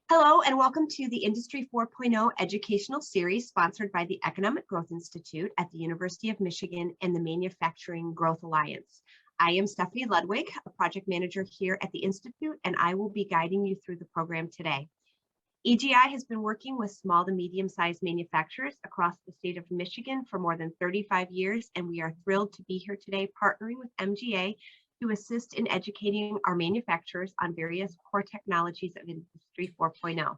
Hello and welcome to the Industry 4.0 educational series sponsored by the Economic Growth Institute at the University of Michigan and the Manufacturing Growth Alliance. I am Stephanie Ludwig, a project manager here at the Institute, and I will be guiding you through the program today. EGI has been working with small to medium-sized manufacturers across the state of Michigan for more than 35 years, and we are thrilled to be here today partnering with MGA to assist in educating our manufacturers on various core technologies of Industry 4.0.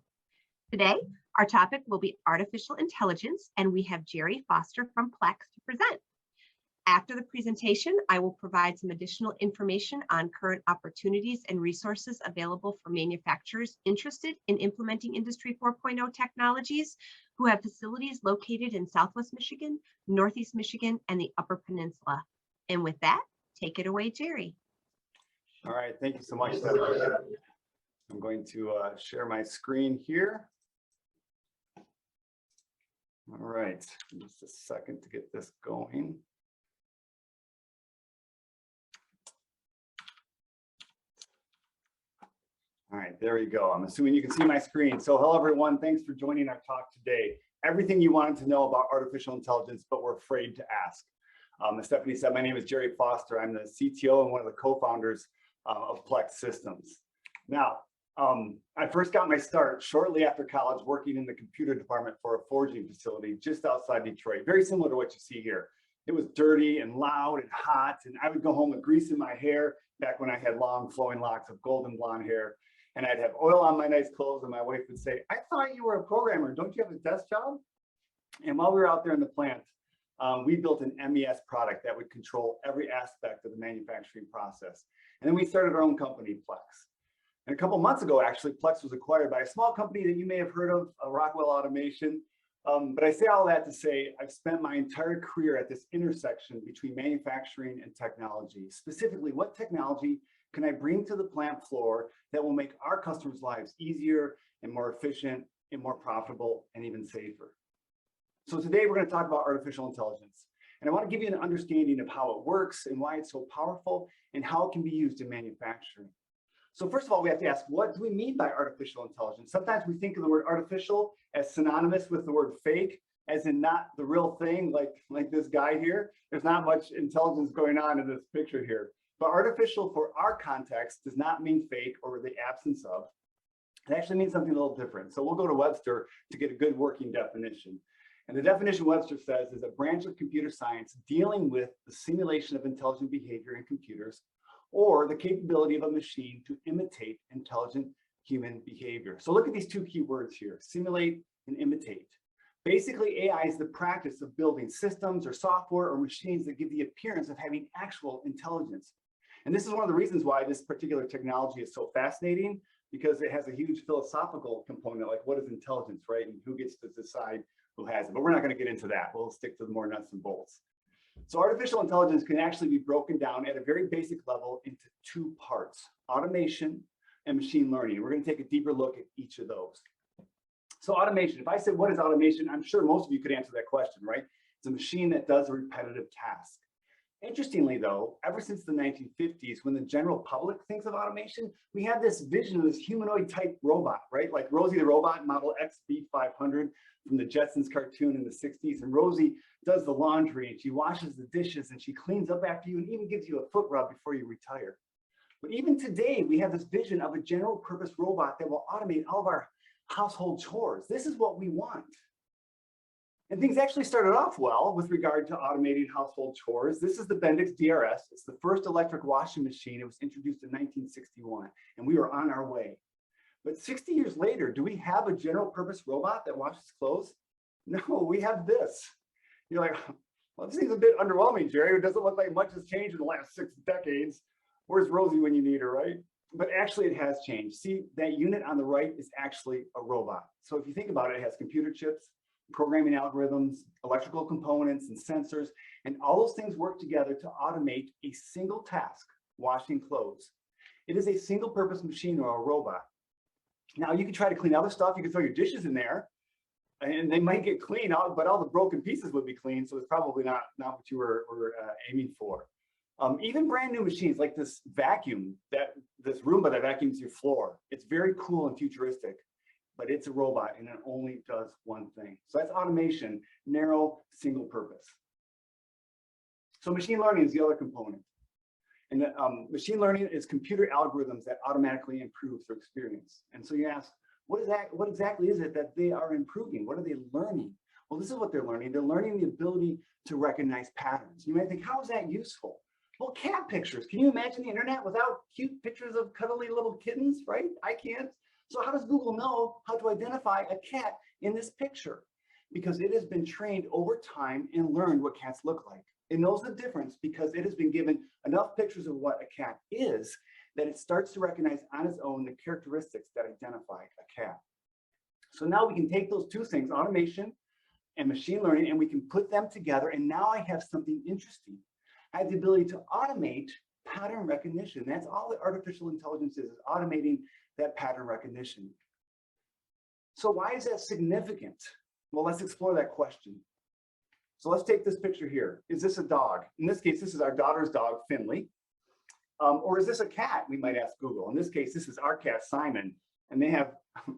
Today, our topic will be artificial intelligence, and we have Jerry Foster from Plex to present. After the presentation, I will provide some additional information on current opportunities and resources available for manufacturers interested in implementing Industry 4.0 technologies who have facilities located in Southwest Michigan, Northeast Michigan, and the Upper Peninsula. And with that, take it away, Jerry. All right, thank you so much, Stephanie. I'm going to share my screen here. All right, just a second to get this going. All right, there you go. I'm assuming you can see my screen. So hello, everyone. Thanks for joining our talk today. Everything you wanted to know about artificial intelligence, but were afraid to ask. As Stephanie said, my name is Jerry Foster. I'm the CTO and one of the co-founders of Plex Systems. Now, I first got my start shortly after college working in the computer department for a forging facility just outside Detroit, very similar to what you see here. It was dirty and loud and hot, and I would go home with grease in my hair back when I had long flowing locks of golden blonde hair, and I'd have oil on my nice clothes, and my wife would say, "I thought you were a programmer. Don't you have a desk job?" And while we were out there in the plant, we built an MES product that would control every aspect of the manufacturing process. And then we started our own company, Plex. And a couple months ago, actually, Plex was acquired by a small company that you may have heard of, Rockwell Automation. But I say all that to say, I've spent my entire career at this intersection between manufacturing and technology. Specifically, what technology can I bring to the plant floor that will make our customers' lives easier and more efficient and more profitable and even safer? So today we're going to talk about artificial intelligence. And I want to give you an understanding of how it works and why it's so powerful and how it can be used in manufacturing. So first of all, we have to ask, what do we mean by artificial intelligence? Sometimes we think of the word artificial as synonymous with the word fake, as in not the real thing, like this guy here. There's not much intelligence going on in this picture here. But artificial for our context does not mean fake or the absence of. It actually means something a little different. So we'll go to Webster to get a good working definition. And the definition Webster says is a branch of computer science dealing with the simulation of intelligent behavior in computers or the capability of a machine to imitate intelligent human behavior. So look at these two key words here, simulate and imitate. Basically, AI is the practice of building systems or software or machines that give the appearance of having actual intelligence. And this is one of the reasons why this particular technology is so fascinating, because it has a huge philosophical component, like what is intelligence, right? And who gets to decide who has it? But we're not going to get into that. We'll stick to the more nuts and bolts. So artificial intelligence can actually be broken down at a very basic level into two parts, automation and machine learning. We're going to take a deeper look at each of those. So automation, if I said, what is automation? I'm sure most of you could answer that question, right? It's a machine that does a repetitive task. Interestingly, though, ever since the 1950s, when the general public thinks of automation, we have this vision of this humanoid type robot, right? Like Rosie the Robot, model XB500 from the Jetsons cartoon in the 60s. And Rosie does the laundry and she washes the dishes and she cleans up after you and even gives you a foot rub before you retire. But even today, we have this vision of a general purpose robot that will automate all of our household chores. This is what we want. And things actually started off well with regard to automating household chores. This is the Bendix DRS. It's the first electric washing machine. It was introduced in 1961, and we were on our way. But 60 years later, do we have a general purpose robot that washes clothes? No, we have this. You're like, well, this seems a bit underwhelming, Jerry. It doesn't look like much has changed in the last 6 decades. Where's Rosie when you need her, right? But actually it has changed. See, that unit on the right is actually a robot. So if you think about it, it has computer chips, programming algorithms, electrical components, and sensors, and all those things work together to automate a single task, washing clothes. It is a single purpose machine or a robot. Now you can try to clean other stuff. You can throw your dishes in there and they might get clean, but all the broken pieces would be clean. So it's probably not what you were aiming for. Even brand new machines like this vacuum, this Roomba that vacuums your floor, it's very cool and futuristic. but it's a robot and it only does one thing. So that's automation, narrow, single purpose. So machine learning is the other component. And machine learning is computer algorithms that automatically improve their experience. And so you ask, what exactly is it that they are improving? What are they learning? Well, this is what they're learning. They're learning the ability to recognize patterns. You might think, how is that useful? Well, cat pictures. Can you imagine the internet without cute pictures of cuddly little kittens, right? I can't. So how does Google know how to identify a cat in this picture? Because it has been trained over time and learned what cats look like. It knows the difference because it has been given enough pictures of what a cat is that it starts to recognize on its own the characteristics that identify a cat. So now we can take those two things, automation and machine learning, and we can put them together. And now I have something interesting. I have the ability to automate pattern recognition. That's all that artificial intelligence is automating that pattern recognition. So why is that significant? Well, let's explore that question. So let's take this picture here. Is this a dog? In this case, this is our daughter's dog, Finley. Or is this a cat? We might ask Google. In this case, this is our cat, Simon, and they have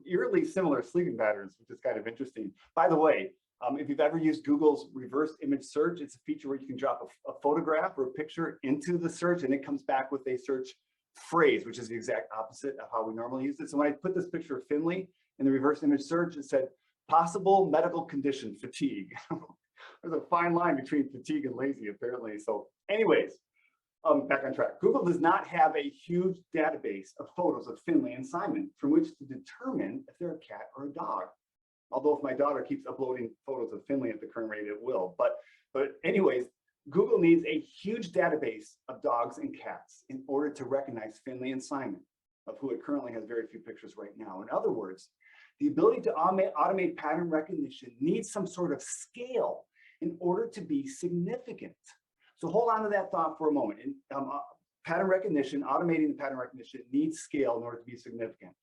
eerily similar sleeping patterns, which is kind of interesting. By the way, if you've ever used Google's reverse image search, it's a feature where you can drop a photograph or a picture into the search and it comes back with a search phrase, which is the exact opposite of how we normally use it. So when I put this picture of Finley in the reverse image search, it said, possible medical condition, fatigue. There's a fine line between fatigue and lazy, apparently. So anyways, back on track. Google does not have a huge database of photos of Finley and Simon from which to determine if they're a cat or a dog. Although if my daughter keeps uploading photos of Finley at the current rate, it will. But anyways, Google needs a huge database of dogs and cats in order to recognize Finley and Simon, of who it currently has very few pictures right now. In other words, the ability to automate pattern recognition needs some sort of scale in order to be significant. So hold on to that thought for a moment. Pattern recognition, automating the pattern recognition needs scale in order to be significant.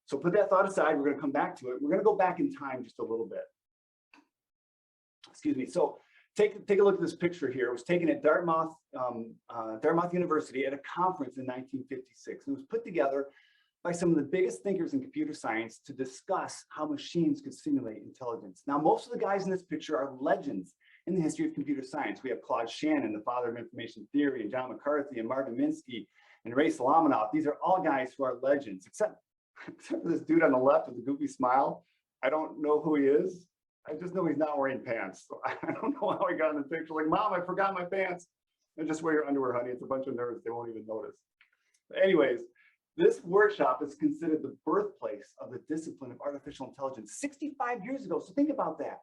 So put that thought aside, we're going to come back to it. We're going to go back in time just a little bit. Excuse me. So take a look at this picture here. It was taken at Dartmouth University at a conference in 1956. And it was put together by some of the biggest thinkers in computer science to discuss how machines could simulate intelligence. Now, most of the guys in this picture are legends in the history of computer science. We have Claude Shannon, the father of information theory, and John McCarthy, and Marvin Minsky, and Ray Solomonoff. These are all guys who are legends, except for this dude on the left with the goofy smile. I don't know who he is. I just know he's not wearing pants. So I don't know how he got in the picture. Like, Mom, I forgot my pants. And just wear your underwear, honey. It's a bunch of nerds. They won't even notice. But anyways, this workshop is considered the birthplace of the discipline of artificial intelligence 65 years ago. So think about that.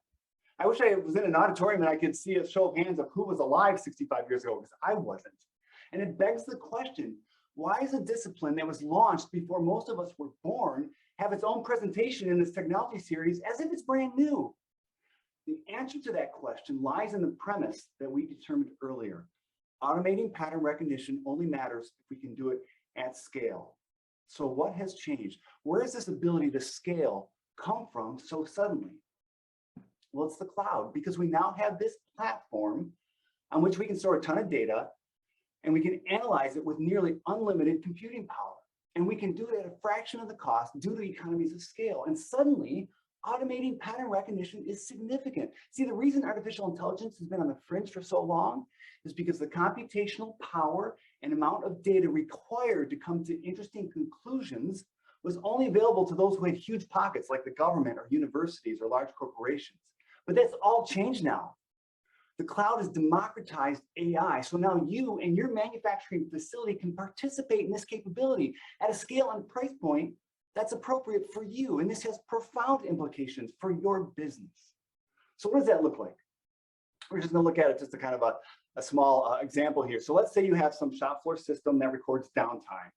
I wish I was in an auditorium and I could see a show of hands of who was alive 65 years ago, because I wasn't. And it begs the question, why is a discipline that was launched before most of us were born have its own presentation in this technology series as if it's brand new? The answer to that question lies in the premise that we determined earlier. Automating pattern recognition only matters if we can do it at scale. So what has changed? Where does this ability to scale come from so suddenly? Well, it's the cloud, because we now have this platform on which we can store a ton of data and we can analyze it with nearly unlimited computing power. And we can do it at a fraction of the cost due to economies of scale. And suddenly, automating pattern recognition is significant. See, the reason artificial intelligence has been on the fringe for so long is because the computational power and amount of data required to come to interesting conclusions was only available to those who had huge pockets, like the government or universities or large corporations. But that's all changed now. The cloud has democratized AI. So now you and your manufacturing facility can participate in this capability at a scale and price point that's appropriate for you. And this has profound implications for your business. So what does that look like? We're just going to look at it just a kind of a small example here. So let's say you have some shop floor system that records downtime.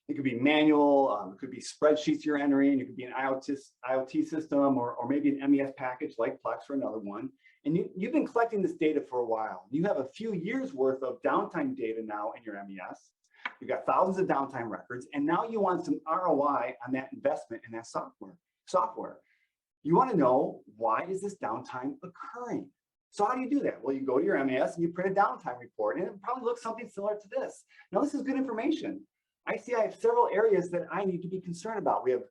It could be manual, it could be spreadsheets you're entering, it could be an IoT system, or maybe an MES package like Plex or another one. And you've been collecting this data for a while. You have a few years worth of downtime data now in your MES. You've got thousands of downtime records, and now you want some ROI on that investment in that software. You want to know, why is this downtime occurring? So how do you do that? Well, you go to your MES and you print a downtime report, and it probably looks something similar to this. Now, this is good information. I see I have several areas that I need to be concerned about. We have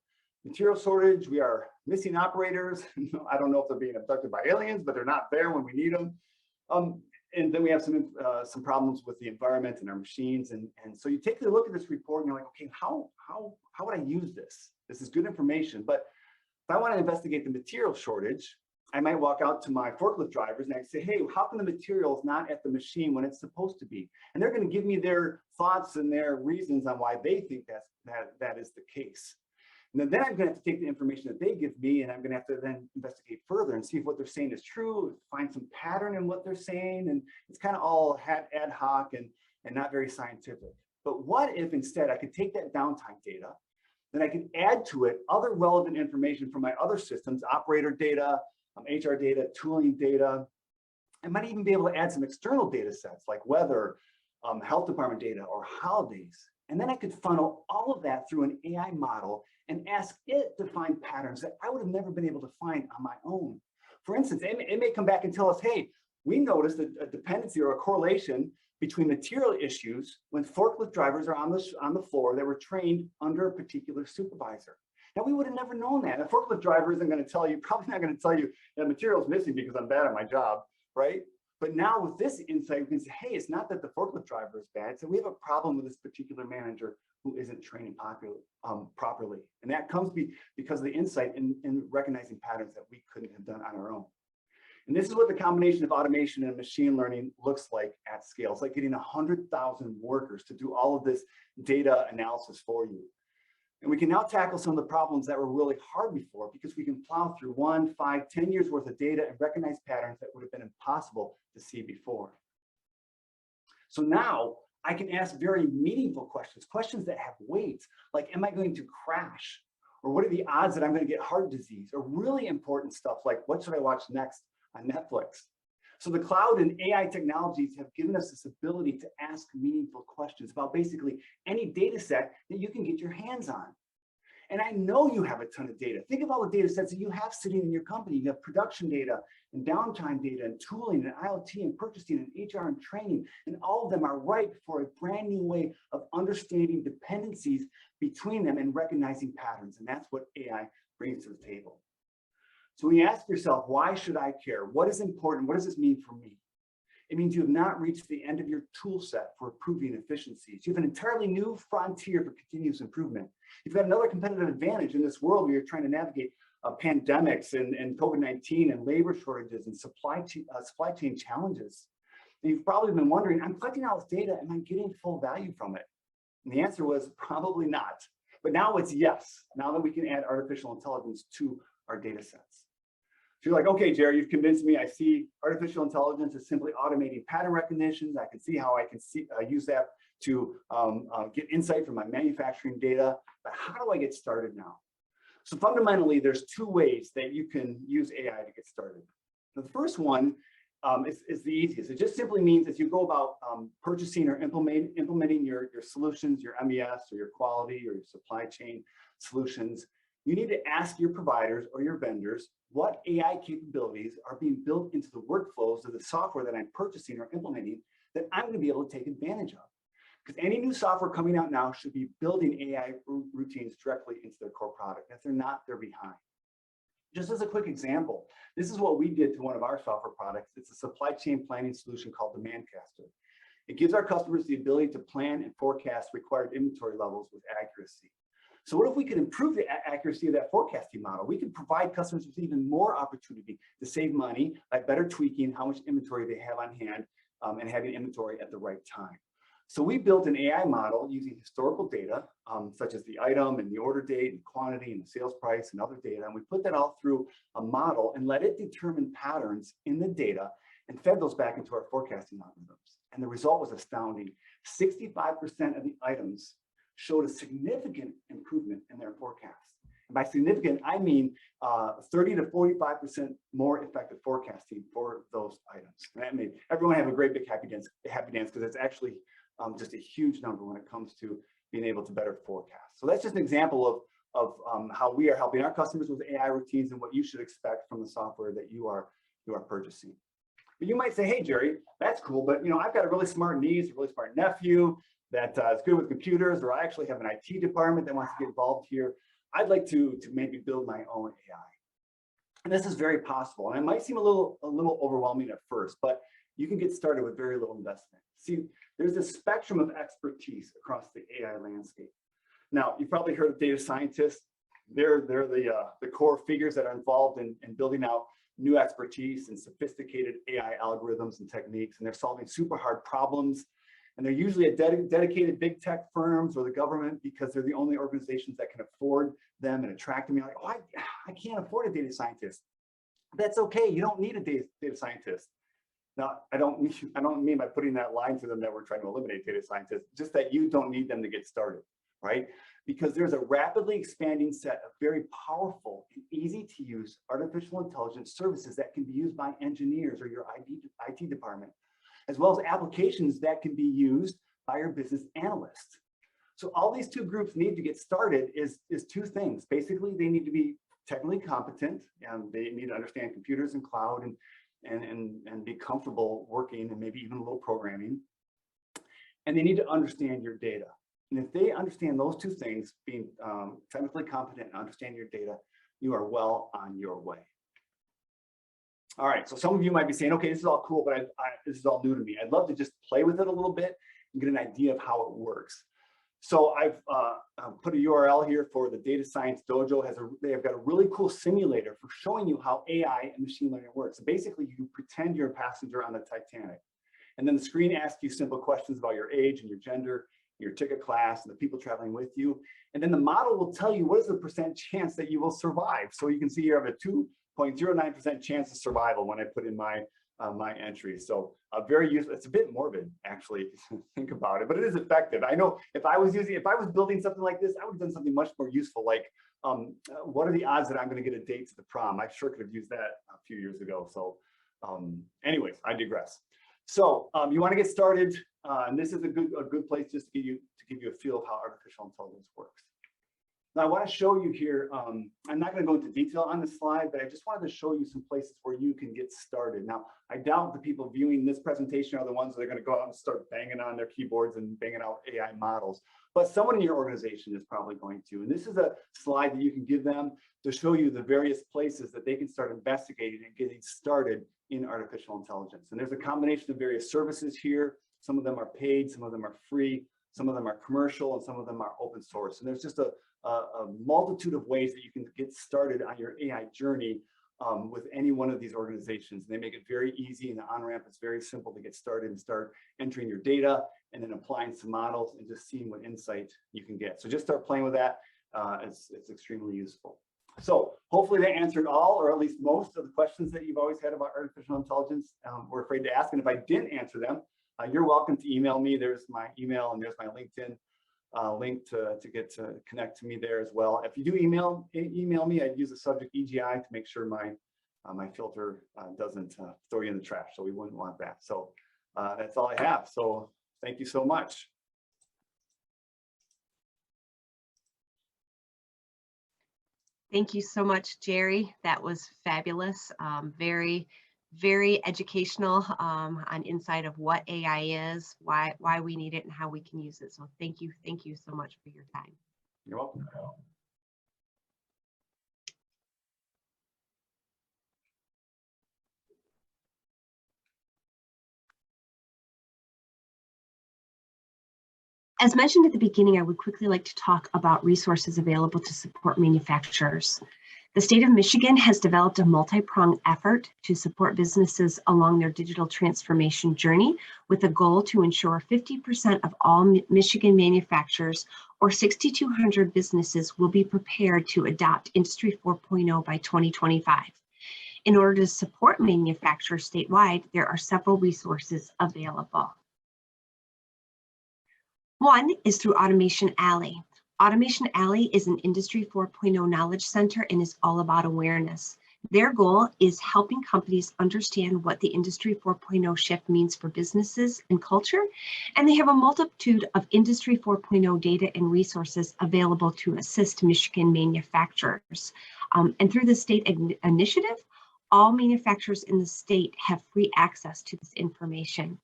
material shortage, we are missing operators. I don't know if they're being abducted by aliens, but they're not there when we need them. And then we have some problems with the environment and our machines. And so you take a look at this report and you're like, okay, how would I use this? This is good information, but if I want to investigate the material shortage, I might walk out to my forklift drivers and I say, hey, how come the material is not at the machine when it's supposed to be? And they're going to give me their thoughts and their reasons on why they think that is the case. And then I'm going to have to take the information that they give me and I'm going to have to then investigate further and see if what they're saying is true, find some pattern in what they're saying. And it's kind of all ad hoc and not very scientific. But what if instead I could take that downtime data, then I could add to it other relevant information from my other systems, operator data, HR data, tooling data. I might even be able to add some external data sets like weather, health department data, or holidays. And then I could funnel all of that through an AI model and ask it to find patterns that I would have never been able to find on my own. For instance, it may come back and tell us, hey, we noticed a dependency or a correlation between material issues when forklift drivers are on the floor that were trained under a particular supervisor. Now, we would have never known that. A forklift driver isn't going to tell you, probably not going to tell you that material is missing because I'm bad at my job, right? But now with this insight, we can say, hey, it's not that the forklift driver is bad. So we have a problem with this particular manager who isn't training properly. And that comes because of the insight in recognizing patterns that we couldn't have done on our own. And this is what the combination of automation and machine learning looks like at scale. It's like getting 100,000 workers to do all of this data analysis for you. And we can now tackle some of the problems that were really hard before because we can plow through 1, 5, 10 years worth of data and recognize patterns that would have been impossible to see before. So now I can ask very meaningful questions, questions that have weight, like, am I going to crash? Or what are the odds that I'm going to get heart disease? Or really important stuff like, what should I watch next on Netflix? So the cloud and AI technologies have given us this ability to ask meaningful questions about basically any data set that you can get your hands on. And I know you have a ton of data. Think of all the data sets that you have sitting in your company. You have production data and downtime data and tooling and IoT and purchasing and HR and training. And all of them are ripe for a brand new way of understanding dependencies between them and recognizing patterns. And that's what AI brings to the table. So when you ask yourself, why should I care? What is important? What does this mean for me? It means you have not reached the end of your tool set for improving efficiencies. You have an entirely new frontier for continuous improvement. You've got another competitive advantage in this world where you're trying to navigate pandemics and COVID-19 and labor shortages and supply chain challenges. And you've probably been wondering, I'm collecting all this data, am I getting full value from it? And the answer was probably not. But now it's yes, now that we can add artificial intelligence to our data sets. So you're like, okay, Jerry, you've convinced me. I see artificial intelligence is simply automating pattern recognitions. I can see how I can use that to get insight from my manufacturing data. But how do I get started now? So fundamentally, there's two ways that you can use AI to get started. The first one is the easiest. It just simply means as you go about purchasing or implementing your solutions, your MES or your quality or your supply chain solutions, you need to ask your providers or your vendors what AI capabilities are being built into the workflows of the software that I'm purchasing or implementing that I'm going to be able to take advantage of. Because any new software coming out now should be building AI routines directly into their core product. If they're not, they're behind. Just as a quick example, this is what we did to one of our software products. It's a supply chain planning solution called DemandCaster. It gives our customers the ability to plan and forecast required inventory levels with accuracy. So what if we could improve the accuracy of that forecasting model? We could provide customers with even more opportunity to save money by better tweaking how much inventory they have on hand and having inventory at the right time. So we built an AI model using historical data, such as the item and the order date and quantity and the sales price and other data. And we put that all through a model and let it determine patterns in the data and fed those back into our forecasting algorithms. And the result was astounding. 65% of the items showed a significant improvement in their forecasts. And by significant, I mean 30 to 45% more effective forecasting for those items. And that made everyone have a great big happy dance because it's actually just a huge number when it comes to being able to better forecast. So that's just an example of how we are helping our customers with AI routines and what you should expect from the software that you are purchasing. But you might say, hey, Jerry, that's cool, but I've got a really smart niece, a really smart nephew that is good with computers, or I actually have an IT department that wants to get involved here. I'd like to maybe build my own AI. And this is very possible. And it might seem a little overwhelming at first, but you can get started with very little investment. See, there's a spectrum of expertise across the AI landscape. Now, you've probably heard of data scientists. They're the core figures that are involved in building out new expertise and sophisticated AI algorithms and techniques, and they're solving super hard problems. And they're usually at dedicated big tech firms or the government because they're the only organizations that can afford them and attract them. You're like, oh, I can't afford a data scientist. That's okay. You don't need a data scientist. Now, I don't mean by putting that line to them that we're trying to eliminate data scientists, just that you don't need them to get started, right? Because there's a rapidly expanding set of very powerful and easy to use artificial intelligence services that can be used by engineers or your IT department, as well as applications that can be used by your business analysts. So all these two groups need to get started is two things. Basically, they need to be technically competent, and they need to understand computers and cloud and be comfortable working and maybe even a little programming. And they need to understand your data. And if they understand those two things, being technically competent and understand your data, you are well on your way. All right, so some of you might be saying, okay, this is all cool, but this is all new to me. I'd love to just play with it a little bit and get an idea of how it works. So I've put a URL here for the Data Science Dojo. They've got a really cool simulator for showing you how AI and machine learning works. So basically, you pretend you're a passenger on the Titanic. And then the screen asks you simple questions about your age and your gender, your ticket class, and the people traveling with you. And then the model will tell you what is the % chance that you will survive. So you can see you have a 2.09% chance of survival when I put in my my entry. So very useful. It's a bit morbid, actually, if you think about it, but it is effective. I know if I was building something like this, I would have done something much more useful, like what are the odds that I'm going to get a date to the prom? I sure could have used that a few years ago. So anyways, I digress. So you want to get started, and this is a good place just to give you a feel of how artificial intelligence works. Now, I want to show you here, I'm not going to go into detail on this slide, but I just wanted to show you some places where you can get started. Now, I doubt the people viewing this presentation are the ones that are going to go out and start banging on their keyboards and banging out AI models, but someone in your organization is probably going to. And this is a slide that you can give them to show you the various places that they can start investigating and getting started in artificial intelligence. And there's a combination of various services here. Some of them are paid, some of them are free, some of them are commercial, and some of them are open source. And there's just a multitude of ways that you can get started on your AI journey with any one of these organizations. They make it very easy, and the on-ramp is very simple to get started and start entering your data and then applying some models and just seeing what insight you can get. So just start playing with that. It's extremely useful. So hopefully that answered all, or at least most, of the questions that you've always had about artificial intelligence. We're afraid to ask, and if I didn't answer them, you're welcome to email me. There's my email and there's my LinkedIn link to connect to me there as well. If you do email me, I'd use the subject EGI to make sure my my filter doesn't throw you in the trash. So we wouldn't want that. So that's all I have. So thank you so much. Thank you so much, Jerry. That was fabulous. Very educational on inside of what AI is, why we need it, and how we can use it. So thank you so much for your time. You're welcome. As mentioned at the beginning, I would quickly like to talk about resources available to support manufacturers. The state of Michigan has developed a multi-pronged effort to support businesses along their digital transformation journey with a goal to ensure 50% of all Michigan manufacturers or 6,200 businesses will be prepared to adopt Industry 4.0 by 2025. In order to support manufacturers statewide, there are several resources available. One is through Automation Alley. Automation Alley is an Industry 4.0 knowledge center and is all about awareness. Their goal is helping companies understand what the Industry 4.0 shift means for businesses and culture, and they have a multitude of Industry 4.0 data and resources available to assist Michigan manufacturers. And through the state initiative, all manufacturers in the state have free access to this information.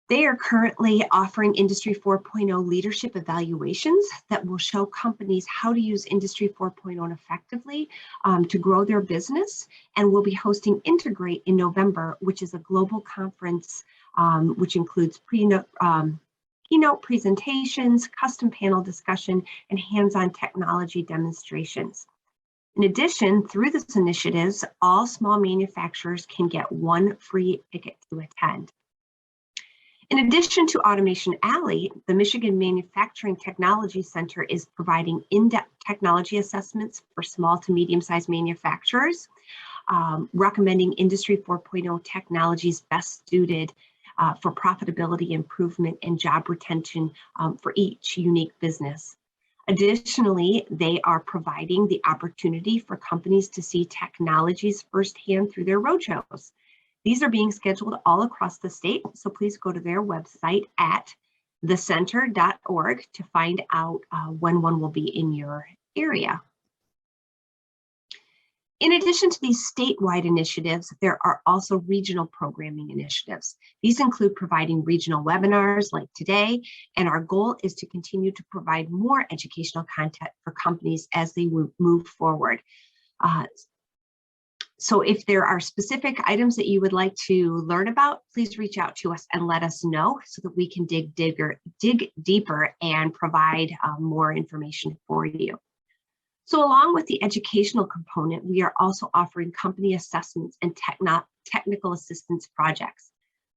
They are currently offering Industry 4.0 leadership evaluations that will show companies how to use Industry 4.0 effectively to grow their business, and we'll be hosting Integrate in November, which is a global conference which includes keynote presentations, custom panel discussion, and hands-on technology demonstrations. In addition, through this initiative, all small manufacturers can get one free ticket to attend. In addition to Automation Alley, the Michigan Manufacturing Technology Center is providing in-depth technology assessments for small to medium-sized manufacturers, recommending Industry 4.0 technologies best suited for profitability improvement and job retention for each unique business. Additionally, they are providing the opportunity for companies to see technologies firsthand through their roadshows. These are being scheduled all across the state, so please go to their website at thecenter.org to find out when one will be in your area. In addition to these statewide initiatives, there are also regional programming initiatives. These include providing regional webinars like today, and our goal is to continue to provide more educational content for companies as they move forward. So if there are specific items that you would like to learn about, please reach out to us and let us know so that we can dig deeper and provide more information for you. So along with the educational component, we are also offering company assessments and technical assistance projects.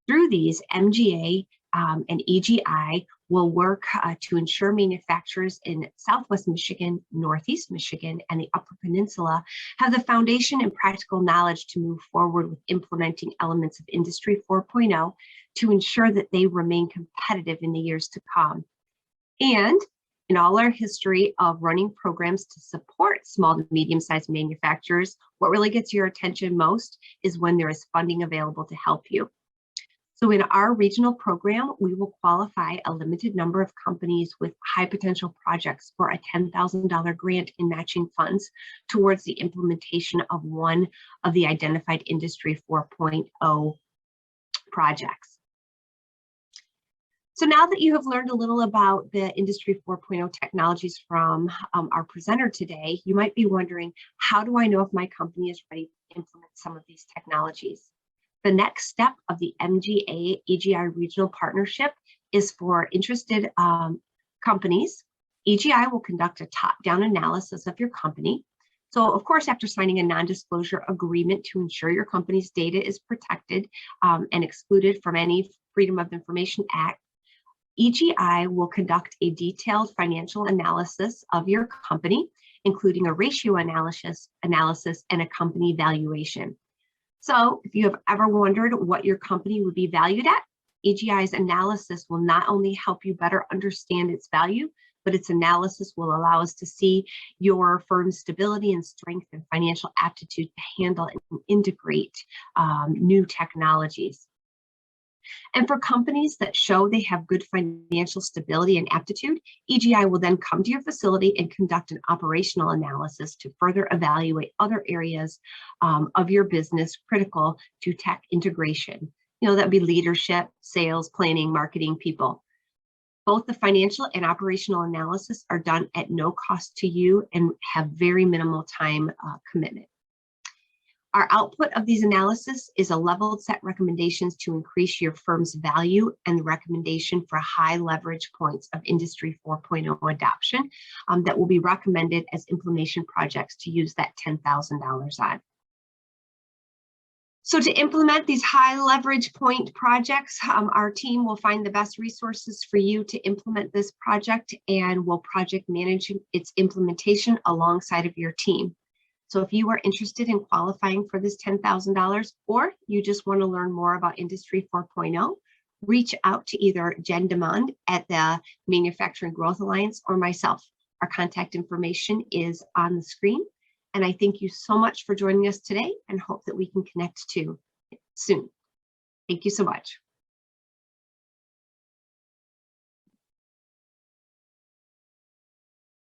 Through these, MGA and EGI will work to ensure manufacturers in Southwest Michigan, Northeast Michigan, and the Upper Peninsula have the foundation and practical knowledge to move forward with implementing elements of Industry 4.0 to ensure that they remain competitive in the years to come. And in all our history of running programs to support small to medium-sized manufacturers, what really gets your attention most is when there is funding available to help you. So in our regional program, we will qualify a limited number of companies with high potential projects for a $10,000 grant in matching funds towards the implementation of one of the identified Industry 4.0 projects. So now that you have learned a little about the Industry 4.0 technologies from our presenter today, you might be wondering, how do I know if my company is ready to implement some of these technologies? The next step of the MGA EGI regional partnership is for interested companies. EGI will conduct a top-down analysis of your company. So of course, after signing a non-disclosure agreement to ensure your company's data is protected and excluded from any Freedom of Information Act, EGI will conduct a detailed financial analysis of your company, including a ratio analysis and a company valuation. So if you have ever wondered what your company would be valued at, EGI's analysis will not only help you better understand its value, but its analysis will allow us to see your firm's stability and strength and financial aptitude to handle and integrate new technologies. And for companies that show they have good financial stability and aptitude, EGI will then come to your facility and conduct an operational analysis to further evaluate other areas of your business critical to tech integration. You know, that'd be leadership, sales, planning, marketing, people. Both the financial and operational analysis are done at no cost to you and have very minimal time commitment. Our output of these analysis is a leveled set recommendations to increase your firm's value and the recommendation for high leverage points of Industry 4.0 adoption that will be recommended as implementation projects to use that $10,000 on. So to implement these high leverage point projects, our team will find the best resources for you to implement this project and will project manage its implementation alongside of your team. So if you are interested in qualifying for this $10,000 or you just want to learn more about Industry 4.0, reach out to either Jen DeMond at the Manufacturing Growth Alliance or myself. Our contact information is on the screen. And I thank you so much for joining us today and hope that we can connect too soon. Thank you so much.